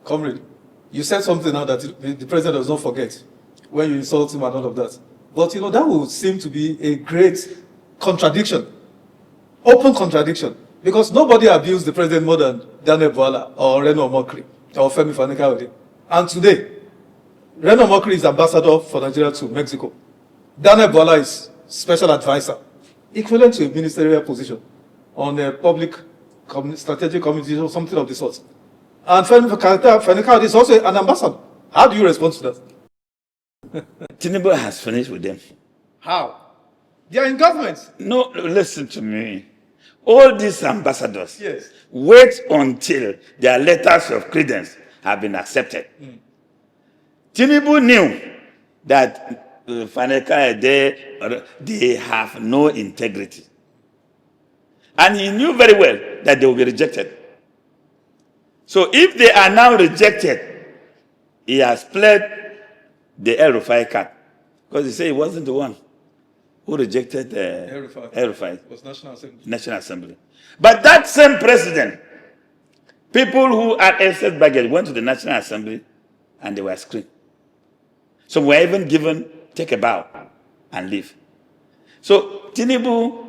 Comrade, you said something now that the president does not forget when you insult him and all of that. But that would seem to be a great contradiction, open contradiction, because nobody abused the president more than Daniel Bwala or Reno Omokri or Femi Fani-Kayode. And today, Reno Omokri is ambassador for Nigeria to Mexico. Daniel Bwala is special advisor, equivalent to a ministerial position on a public strategic committee or something of the sort. And Femi Fani-Kayode is also an ambassador. How do you respond to that? Tinubu has finished with them. How? They are in government. No, listen to me. All these ambassadors, yes, wait until their letters of credence have been accepted. Tinubu knew that they have no integrity. And he knew very well that they will be rejected. So if they are now rejected, he has played the El-Rufai card. Because he said he wasn't the one who rejected El-Rufai. It was National Assembly. National Assembly. But that same president, people who had excess baggage went to the National Assembly and they were screened. Some were even given, take a bow and leave. So Tinubu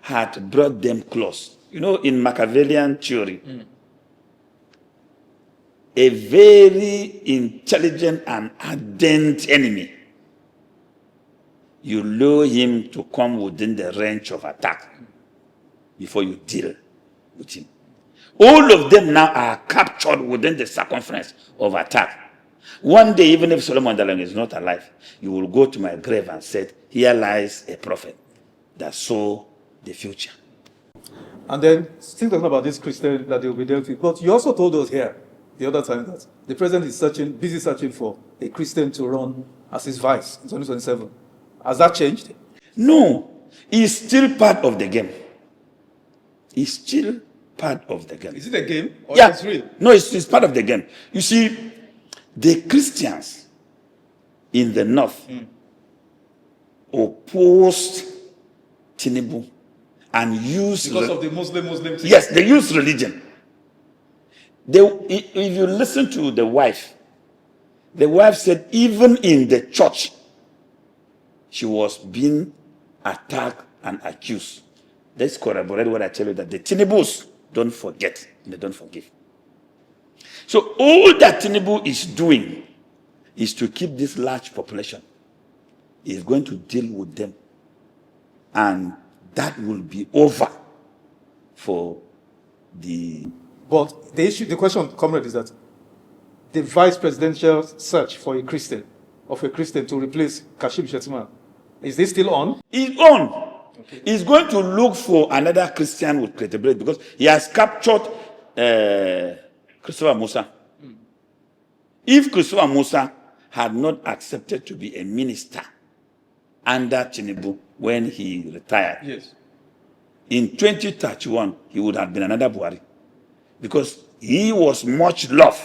had brought them close. In Machiavellian theory, a very intelligent and ardent enemy, you lure him to come within the range of attack before you deal with him. All of them now are captured within the circumference of attack. One day, even if Solomon Dalung is not alive, you will go to my grave and say, here lies a prophet that saw the future. And then, still talking about this Christian that they will be dealt with, but you also told us here the other time that the president is busy searching for a Christian to run as his vice in 2027. Has that changed? No. He's still part of the game. He's still part of the game. Is it a game or yeah. It's real? No, it's part of the game. You see, the Christians in the north opposed Tinubu and used... Because of the Muslim thing? Yes, they used religion. If you listen to the wife said even in the church, she was being attacked and accused. Let's corroborate what I tell you, that the Tinubus don't forget, they don't forgive. So all that Tinubu is doing is to keep this large population. He's going to deal with them. And that will be over for the... But the question, comrade, is that the vice presidential search for a Christian to replace Kashim Shettima, is this still on? It's on. Okay. He's going to look for another Christian with credibility because he has captured Christopher Musa. If Christopher Musa had not accepted to be a minister under Tinubu when he retired, yes, in 2031, he would have been another Buhari. Because he was much loved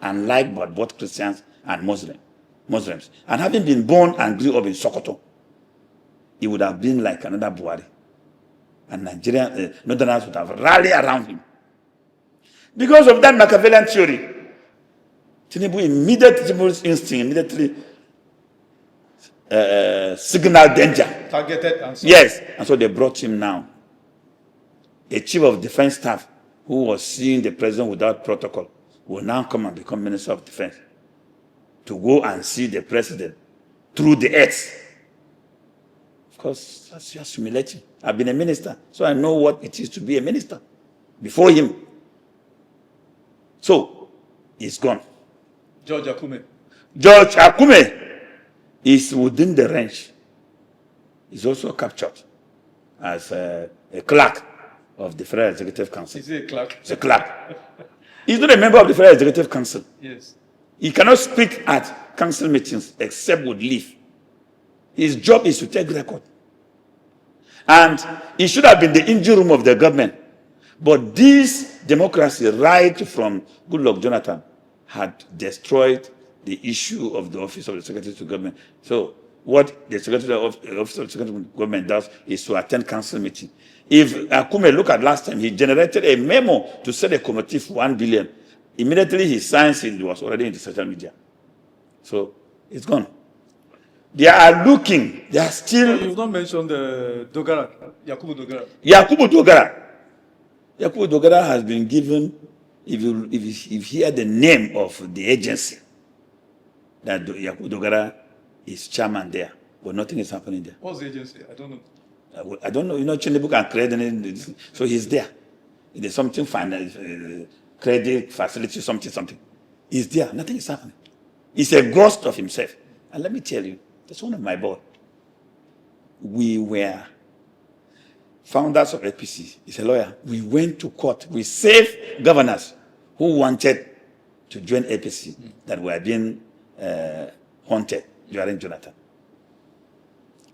and liked by both Christians and Muslims. And having been born and grew up in Sokoto, he would have been like another Buhari. And Nigerian Northerners would have rallied around him. Because of that Machiavellian theory, Tinubu immediately signaled danger. Targeted and so. Yes, and so they brought him now. A chief of defense staff who was seeing the president without protocol will now come and become Minister of Defense to go and see the president through the earth. Of course, that's just humiliating. I've been a minister, so I know what it is to be a minister before him. So, he's gone. George Akume is within the range. He's also captured as a clerk of the Federal Executive Council. Is he a clerk? He's a clerk. He's not a member of the Federal Executive Council. Yes. He cannot speak at council meetings except with leave. His job is to take record. And he should have been the engine room of the government. But this democracy, right from Goodluck Jonathan, had destroyed the issue of the Office of the Secretary to Government. So what the Secretary of the Office of the Secretary to Government does is to attend council meeting. If Akume look at last time, he generated a memo to set a committee for 1 billion. Immediately he signs it, was already in the social media. So it's gone. They are looking, they are still. You've not mentioned Dogara, Yakubu Dogara. Yakubu Dogara. Yakubu Dogara has been given, if you hear the name of the agency, that Yakubu Dogara is chairman there, but nothing is happening there. What's the agency? I don't know. I don't know. You know, Tinubu can create anything, so he's there. There's something finance, credit facility, something. He's there. Nothing is happening. He's a ghost of himself. And let me tell you, that's one of my boys. We were founders of APC. He's a lawyer. We went to court. We saved governors who wanted to join APC that were being haunted during Jonathan.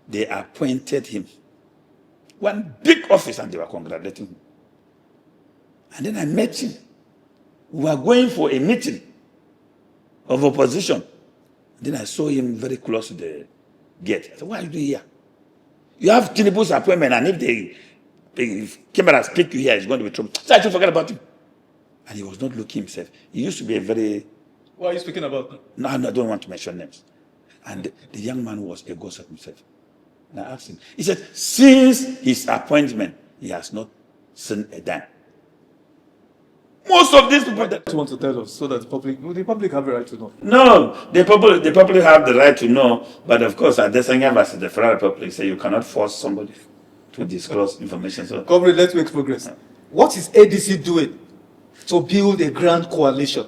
They appointed him one big office and they were congratulating him. And then I met him. We were going for a meeting of opposition. Then I saw him very close to the gate. I said, "What are you doing here? You have Tinubu's appointment, and if cameras pick you here, it's going to be trouble." So I should forget about him. And he was not looking himself. He used to be a very... What are you speaking about? No, I don't want to mention names. And the young man was a ghost of himself. And I asked him. He said, since his appointment, he has not seen a dime. Most of these people that What you want to tell us so that the public have a right to know? No, the public have the right to know, but of course, Adesanya versus the Federal Republic say you cannot force somebody to disclose information. So, Comrade, let's make progress. What is ADC doing to build a grand coalition,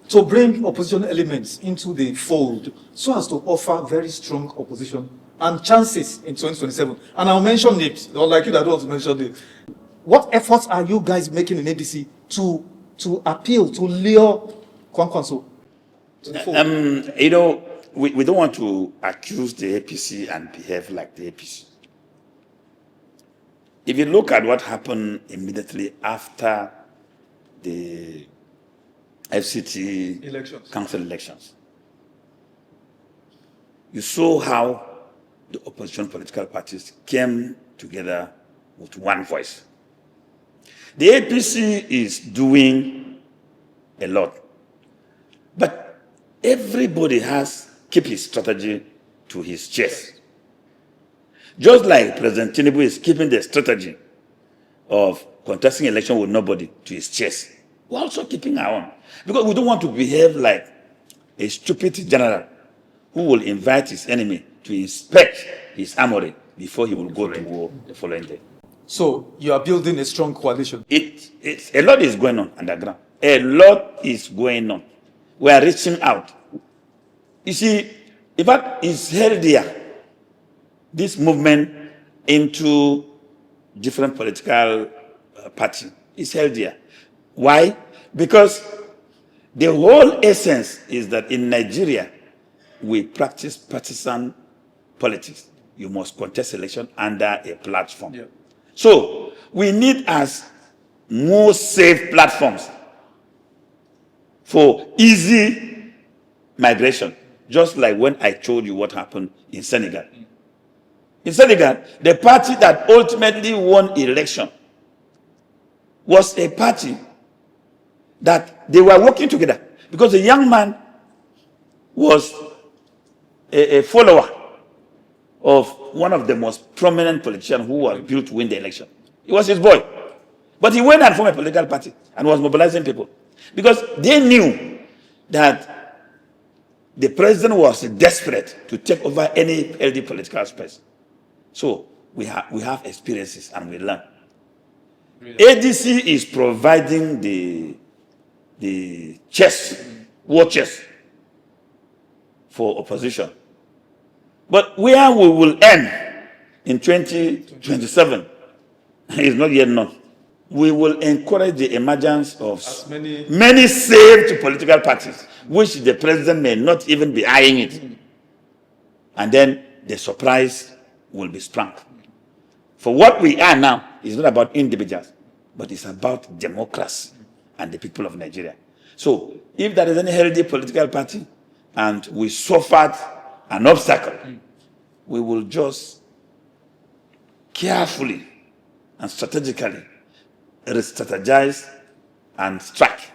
to bring opposition elements into the fold, so as to offer very strong opposition and chances in 2027? And I'll mention names, unlike you that don't want to mention names. What efforts are you guys making in ADC to appeal, to lure Kwankwanso to the fold? you know, we don't want to accuse the APC and behave like the APC. If you look at what happened immediately after the FCT council elections, you saw how the opposition political parties came together with one voice. The APC is doing a lot, but everybody has kept his strategy to his chest. Just like President Tinubu is keeping the strategy of contesting election with nobody to his chest, we're also keeping our own. Because we don't want to behave like a stupid general who will invite his enemy to inspect his armory before he will go to war the following day. So you are building a strong coalition. A lot is going on underground. A lot is going on. We are reaching out. You see, in fact, it's healthier, this movement into different political parties. It's healthier. Why? Because the whole essence is that in Nigeria, we practice partisan politics. You must contest election under a platform. Yeah. So we need as more safe platforms for easy migration, just like when I told you what happened in Senegal. In Senegal, the party that ultimately won election was a party that they were working together, because the young man was a follower of one of the most prominent politicians who was built to win the election. It was his boy. But he went and formed a political party and was mobilizing people, because they knew that the president was desperate to take over any healthy political space. So we have experiences and we learn. Really? ADC is providing the war chest for opposition. But where we will end in 2027 is not yet known. We will encourage the emergence of many saved political parties, which the president may not even be eyeing it. And then the surprise will be sprung. For what we are now is not about individuals, but it's about democracy and the people of Nigeria. So if there is any healthy political party and we suffered an obstacle, we will just carefully and strategically re-strategize and strike.